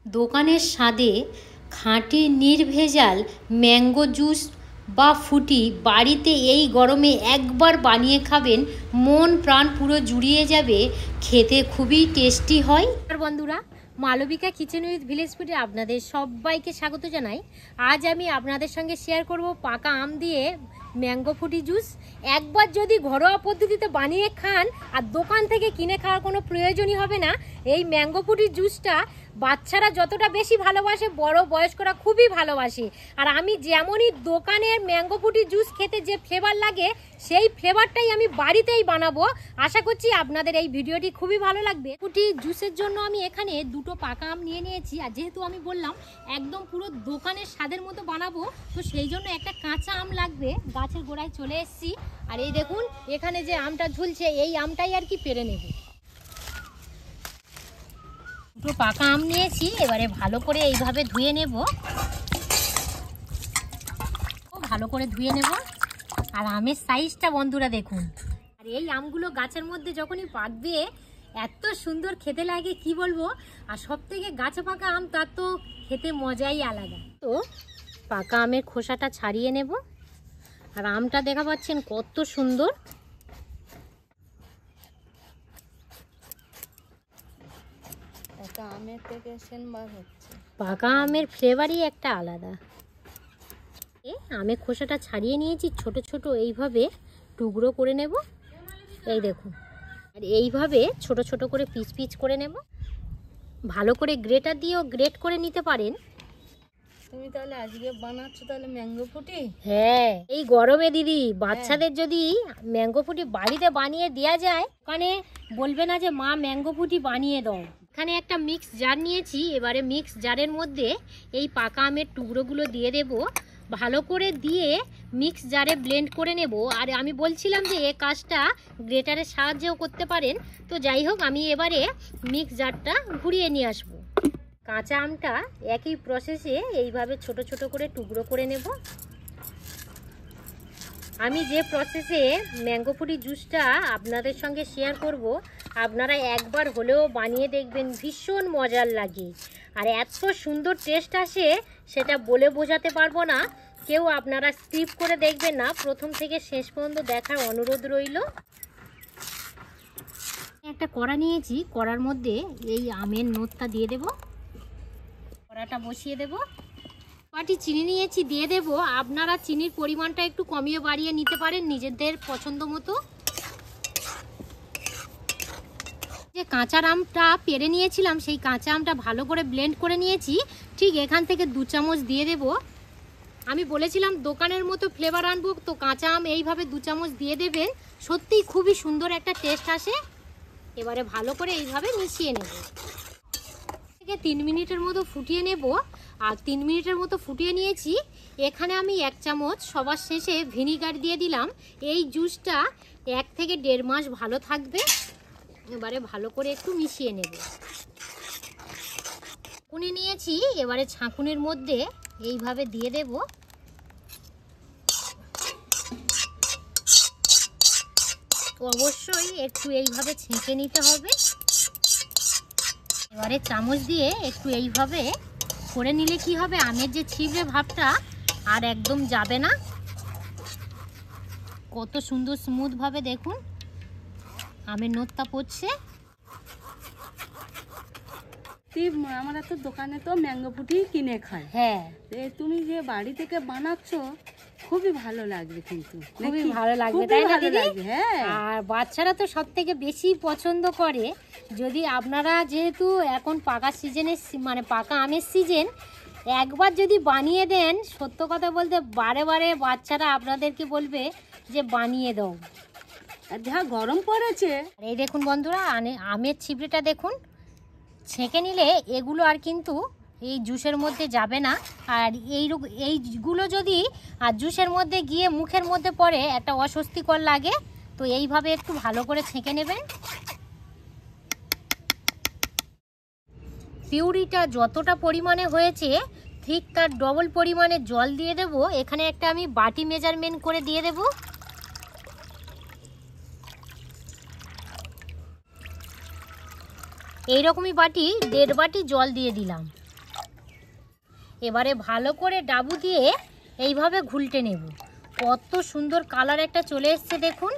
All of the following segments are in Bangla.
দোকানের স্বাদে খাঁটি নির্ভেজাল ম্যাঙ্গো জুস বা ফুটি বাড়িতে এই গরমে একবার বানিয়ে খাবেন, মন প্রাণ পুরো জুড়িয়ে যাবে। খেতে খুবই টেস্টি হয়। বন্ধুরা, মালবিকা কিচেন উইথ ভিলেজ ফুডে আপনাদের সবাইকে স্বাগত জানাই। আজ আমি আপনাদের সঙ্গে শেয়ার করব পাকা আম দিয়ে ম্যাঙ্গো ফুটি জুস। একবার যদি ঘরোয়া পদ্ধতিতে বানিয়ে খান আর দোকান থেকে কিনে খাওয়ার কোনো প্রয়োজনই হবে না। এই ম্যাঙ্গো ফুটি জুসটা বাচ্চারা যতটা বেশি ভালোবাসে, বড় বয়স্করা খুবই ভালোবাসে। আর আমি যেমনই দোকানের ম্যাঙ্গো ফুটি জুস খেতে যে ফ্লেভার লাগে, সেই ফ্লেভারটাই আমি বাড়িতেই বানাবো। আশা করছি আপনাদের এই ভিডিওটি খুবই ভালো লাগবে। ফুটি জুসের জন্য আমি এখানে দুটো পাকা আম নিয়ে নিয়েছি। আর যেহেতু আমি বললাম একদম পুরো দোকানের স্বাদের মতো বানাবো, তো সেই জন্য একটা কাঁচা আম লাগবে। গাছের গোড়ায় চলে এসেছি। আর এই দেখুন, এখানে যে আমটা ঝুলছে, এই আমটাই আর কি পেরে নেব। দুটো পাকা আম নিয়েছি, এবারে ভালো করে এইভাবে ধুয়ে নেব। ভালো করে ধুয়ে নেব। আর আমের সাইজটা বন্ধুরা দেখুন। আর এই আমগুলো গাছের মধ্যে যখনই পাকবে এত সুন্দর খেতে লাগে, কি বলবো। আর সব থেকে গাছে পাকা আম, তার তো খেতে মজাই আলাদা। তো পাকা আমের খোসাটা ছাড়িয়ে নেব। আর আমটা দেখা পাচ্ছেন কত সুন্দর। পাকা আমের ফ্লেভারই একটা আলাদা। আমের খোসাটা ছাড়িয়ে নিয়েছি, ছোট ছোট এইভাবে টুকরো করে নেব। এই দেখুন, আর এইভাবে ছোট ছোট করে পিচ পিচ করে নেব। ভালো করে গ্রেটার দিয়েও গ্রেট করে নিতে পারেন। তুমি তাহলে আজকে বানাচ্ছ তাহলে ম্যাঙ্গো ফুটি? হ্যাঁ, এই গরমে দিদি বাচ্চাদের যদি ম্যাঙ্গো ফুটি বাড়িতে বানিয়ে দেওয়া যায়, ওখানে বলবে না যে মা ম্যাঙ্গো ফুটি বানিয়ে দাও। এখানে একটা মিক্স জার নিয়েছি। এবারে মিক্স জারের মধ্যে এই পাকা আমের টুকরোগুলো দিয়ে দেব। ভালো করে দিয়ে মিক্স জারে ব্লেন্ড করে নেব। আর আমি বলছিলাম যে এই কাজটা গ্রেটারের সাহায্যেও করতে পারেন। তো যাই হোক, আমি এবারে মিক্স জারটা ঘুরিয়ে নিয়ে আসবো। কাঁচা আমটা একই প্রসেসে এইভাবে ছোট ছোট করে টুকরো করে নেব। আমি যে প্রসেসে ম্যাঙ্গো ফুটি জুসটা আপনাদের সঙ্গে শেয়ার করব, আপনারা একবার হলেও বানিয়ে দেখবেন, ভীষণ মজার লাগে। আর এত সুন্দর টেস্ট আসে, সেটা বলে বোঝাতে পারবো না। কেউ আপনারা স্কিপ করে দেখবেন না, প্রথম থেকে শেষ পর্যন্ত দেখার অনুরোধ রইল। একটা কড়া নিয়েছি, কড়ার মধ্যে এই আমের নোটটা দিয়ে দেব। কড়াটা বসিয়ে দেব। বাটি চিনি নিয়েছি, দিয়ে দেব। আপনারা চিনির পরিমাণটা একটু কমিয়ে বাড়িয়ে নিতে পারেন নিজেদের পছন্দ মতো। যে কাঁচা আমটা পেরে নিয়েছিলাম, সেই কাঁচা আমটা ভালো করে ব্লেন্ড করে নিয়েছি। ঠিক এখান থেকে 2 চামচ দিয়ে দেব। আমি বলেছিলাম দোকানের মতো ফ্লেভার আনবো, তো কাঁচা আম এইভাবে 2 চামচ দিয়ে দেবেন। সত্যিই খুবই সুন্দর একটা টেস্ট আসে। এবারে ভালো করে এইভাবে মিশিয়ে নেব। 3 মিনিটের মতো ফুটিয়ে নেব। আর 3 মিনিটের মতো ফুটিয়ে নিয়েছি। এখানে আমি 1 চামচ সবার শেষে ভিনিগার দিয়ে দিলাম। এই জুসটা 1 থেকে 1.5 মাস ভালো থাকবে। এবারে ভালো করে একটু মিশিয়ে নেব। ছাঁকুনি নিয়েছি, এবারে ছাঁকুনির মধ্যে এইভাবে দিয়ে দেব। অবশ্যই একটু এইভাবে ছেঁকে নিতে হবে। এবারে চামচ দিয়ে একটু এইভাবে করে নিলে কি হবে, আমের যে ছিবড়ে ভাবটা আর একদম যাবে না। কত সুন্দর স্মুথ ভাবে দেখুন আমের নোটটা পড়ছে। আমরা তো দোকানে তো ম্যাঙ্গো ফুটি কিনে খাই। হ্যাঁ, তুমি যে বাড়ি থেকে বানাচ্ছ খুবই ভালো লাগবে, কিন্তু খুবই ভালো লাগবে, তাই না দিদি? হ্যাঁ, আর বাচ্চারা তো সব থেকে বেশি পছন্দ করে। যদি আপনারা, যেহেতু এখন পাকা সিজনের মানে পাকা আমের সিজন, একবার যদি বানিয়ে দেন, সত্য কথা বলতে বারে বারে বাচ্চারা আপনাদেরকে বলবে যে বানিয়ে দাও। আর যা গরম পড়েছে। এই দেখুন বন্ধুরা, আমের ছিবড়েটা দেখুন, ছেঁকে নিলে এগুলো আর কিন্তু এই জুসের মধ্যে যাবে না। আর এইগুলো যদি আর জুসের মধ্যে গিয়ে মুখের মধ্যে পড়ে একটা অস্বস্তিকর লাগে। তো এইভাবে একটু ভালো করে ছেঁকে নেবেন। পিউরিটা যতটা পরিমাণে হয়েছে, ঠিক তার ডবল পরিমাণে জল দিয়ে দেব। এখানে একটা আমি বাটি মেজারমেন্ট করে দিয়ে দেব। এইরকমই বাটি 1.5 বাটি জল দিয়ে দিলাম। এবারে ভালো করে ডাবু দিয়ে এইভাবে ঘুলটে নেব। কত সুন্দর কালার একটা চলে এসছে দেখুন।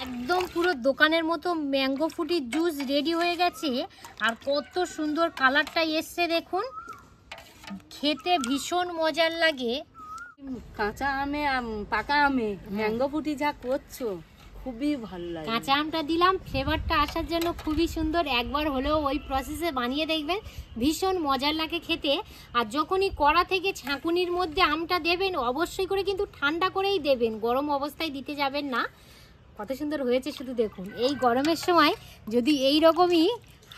একদম পুরো দোকানের মতো ম্যাঙ্গো ফ্রুটির জুস রেডি হয়ে গেছে। আর কত সুন্দর কালারটা এসছে দেখুন, খেতে ভীষণ মজার লাগে। কাঁচা আমে পাকা আমে ম্যাঙ্গো ফ্রুটি যা করছো খুবই ভালো লাগে। কাঁচা আমটা দিলাম ফ্লেভারটা আসার জন্য, খুবই সুন্দর। একবার হলেও ওই প্রসেসে বানিয়ে দেখবেন, ভীষণ মজার লাগে খেতে। আর যখনই কড়া থেকে ছাঁকুনির মধ্যে আমটা দেবেন অবশ্যই করে কিন্তু ঠান্ডা করেই দেবেন, গরম অবস্থায় দিতে যাবেন না। কত সুন্দর হয়েছে শুধু দেখুন। এই গরমের সময় যদি এই রকমই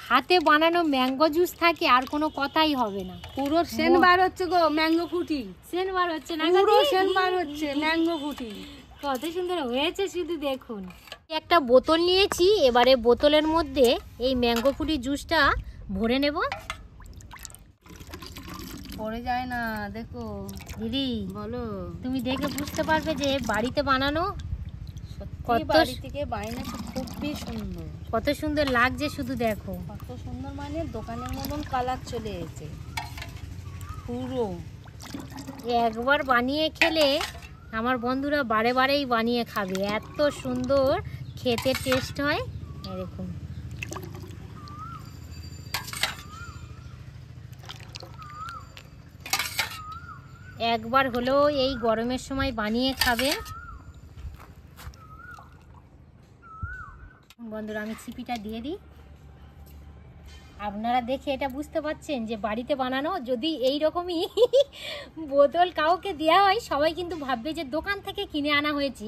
হাতে বানানো ম্যাঙ্গো জুস থাকে আর কোনো কথাই হবে না। পুরো সেন বার হচ্ছে গো ম্যাঙ্গো ফ্রুটি, সেন বার হচ্ছে না, পুরো সেন বার হচ্ছে ম্যাঙ্গো ফ্রুটি। কত সুন্দর হয়েছে শুধু দেখুন। একটা বোতল নিয়েছি, এবারে বোতলের মধ্যে এই ম্যাঙ্গো ফ্রুটি জুসটা ভরে নেব। পড়ে যায় না দেখো দিদি, বলো। তুমি দেখে বুঝতে পারবে যে বাড়িতে বানানো কত বাড়ি থেকে বাইরে খুবই সুন্দর, কত সুন্দর লাগছে শুধু দেখো। কত সুন্দর, মানে দোকানের মতন কালার চলে এসেছে পুরো। একবার বানিয়ে খেলে আমার বন্ধুরা বারে বারেই বানিয়ে খাবে, এত সুন্দর খেতে টেস্ট হয়। এরকম একবার হলেও এই গরমের সময় বানিয়ে খাবে বন্ধুরা। আমি চিপিটা দিয়ে দিই। আপনারা দেখে এটা বুঝতে পারছেন যে বাড়িতে বানানো। যদি এই রকমই বোতল কাউকে দেওয়া হয় সবাই কিন্তু ভাববে যে দোকান থেকে কিনে আনা হয়েছে।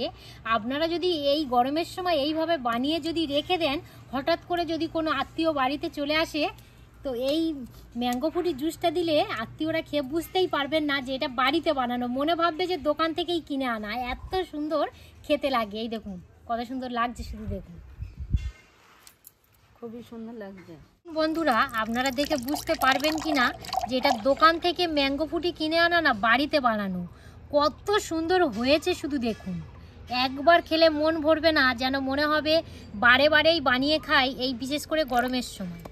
আপনারা যদি এই গরমের সময় এইভাবে বানিয়ে যদি রেখে দেন, হঠাৎ করে যদি কোনো আত্মীয় বাড়িতে চলে আসে, তো এই ম্যাঙ্গো ফ্রুটি জুসটা দিলে আত্মীয়রা খেয়ে বুঝতেই পারবেন না যে এটা বাড়িতে বানানো, মনে ভাববে যে দোকান থেকেই কিনে আনা। এত সুন্দর খেতে লাগে। এই দেখুন কত সুন্দর লাগছে শুধু দেখুন, খুবই সুন্দর লাগছে। বন্ধুরা আপনারা দেখে বুঝতে পারবেন কি না যে এটা দোকান থেকে ম্যাঙ্গো ফ্রুটি কিনে আনা না, বাড়িতে বানানো। কত সুন্দর হয়েছে শুধু দেখুন। একবার খেলে মন ভরবে না, যেন মনে হবে বারে বারেই বানিয়ে খাই, এই বিশেষ করে গরমের সময়।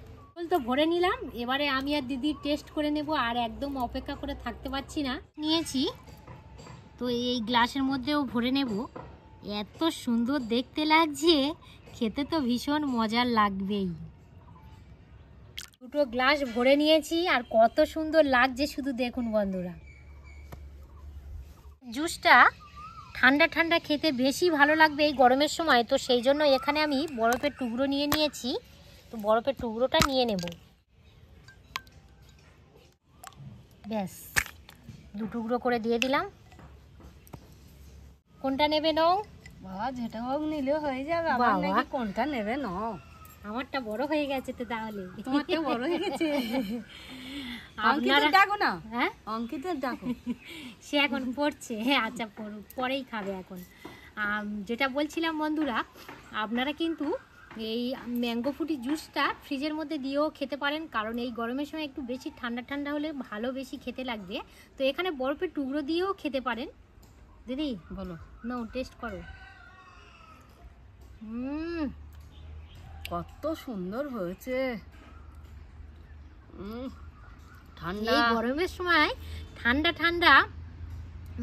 তো ভরে নিলাম, এবারে আমি আর দিদি টেস্ট করে নেব। আর একদম অপেক্ষা করে থাকতে পারছি না। নিয়েছি তো এই গ্লাসের মধ্যেও ভরে নেব। এত সুন্দর দেখতে লাগছে, খেতে তো ভীষণ মজার লাগবেই। দুটো গ্লাস ভরে নিয়েছি আর কত সুন্দর লাগছে শুধু দেখুন বন্ধুরা। জুসটা ঠান্ডা ঠান্ডা খেতে বেশি ভালো লাগবে এই গরমের সময়, তো সেই জন্য এখানে আমি বরফের টুকরো নিয়ে নিয়েছি। তো বরফের টুকরোটা নিয়ে নেব। ব্যাস, দু টুকরো করে দিয়ে দিলাম। কোনটা নেবে নাও? বাবা যেটা হোক নিলেও হয়ে যাবে। বাবা, আবার নাকি কোনটা নেবে নাও। আমারটা বড় হয়ে গেছে তো, তাহলে তোমারটা বড় হয়ে গেছে। আপনারা ডাকো না। হ্যাঁ, অঙ্কিতা ডাকো। সে এখন পড়ছে। হ্যাঁ আচ্ছা, পরেই খাবে এখন। যেটা বলছিলাম বন্ধুরা, আপনারা কিন্তু এই ম্যাঙ্গো ফ্রুটি জুসটা ফ্রিজের মধ্যে দিয়েও খেতে পারেন, কারণ এই গরমের সময় একটু বেশি ঠান্ডা ঠান্ডা হলে ভালো বেশি খেতে লাগবে। তো এখানে বরফের টুকরো দিয়েও খেতে পারেন। দিদি বলো, নাও টেস্ট করো। কত সুন্দর হয়েছে। ঠান্ডা এই গরমের সময় ঠান্ডা ঠান্ডা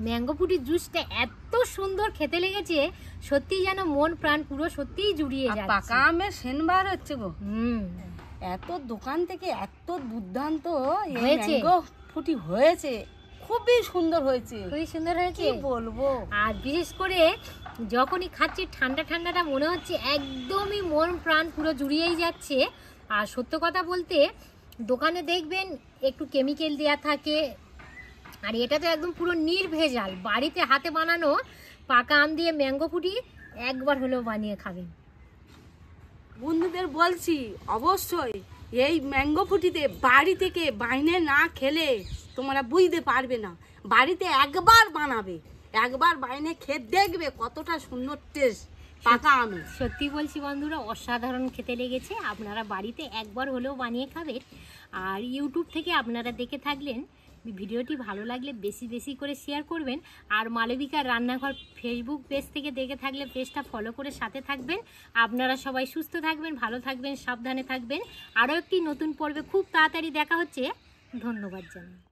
ম্যাঙ্গো ফ্রুটির জুসটা এত সুন্দর খেতে লেগেছে, সত্যি যেন মন প্রাণ পুরো সত্যিই জুড়িয়ে যাচ্ছে। পাকা আমের সেন বার হচ্ছে গো। এত দোকান থেকে এত দুর্দান্ত ম্যাঙ্গো ফ্রুটি হয়েছে, খুবই সুন্দর হয়েছে, খুবই সুন্দর হয়েছে বলবো। আর বিশেষ করে যখনই খাচ্ছি ঠান্ডা ঠান্ডাটা মনে হচ্ছে একদমই মন প্রাণ পুরো জুড়িয়েই যাচ্ছে। আর সত্য কথা বলতে দোকানে দেখবেন একটু কেমিক্যাল দেওয়া থাকে, আর এটা তো একদম পুরো নির্ভেজাল। বাড়িতে হাতে বানানো পাকা আম দিয়ে ম্যাঙ্গো ফ্রুটি একবার হলেও বানিয়ে খাবেন। বন্ধুদের বলছি অবশ্যই এই ম্যাঙ্গো ফ্রুটিতে বাড়ি থেকে বাইরে না খেলে তোমরা বুঝতে পারবে না। বাড়িতে একবার বানাবে, একবার বাইরে খেয়ে দেখবে কতটা সুন্দর টেস্ট পাকা আমে। সত্যি বলছি বন্ধুরা, অসাধারণ খেতে লেগেছে। আপনারা বাড়িতে একবার হলেও বানিয়ে খাবেন। আর ইউটিউব থেকে আপনারা দেখে থাকলেন ভিডিওটি ভালো লাগলে বেশি বেশি করে শেয়ার করবেন। আর মালবিকার রান্নাঘর ফেসবুক পেজ থেকে দেখে থাকলে পেজটা ফলো করে সাথে থাকবেন। আপনারা সবাই সুস্থ থাকবেন, ভালো থাকবেন, সাবধানে থাকবেন। আরও একটি নতুন পর্বে খুব তাড়াতাড়ি দেখা হচ্ছে। ধন্যবাদ জানাই।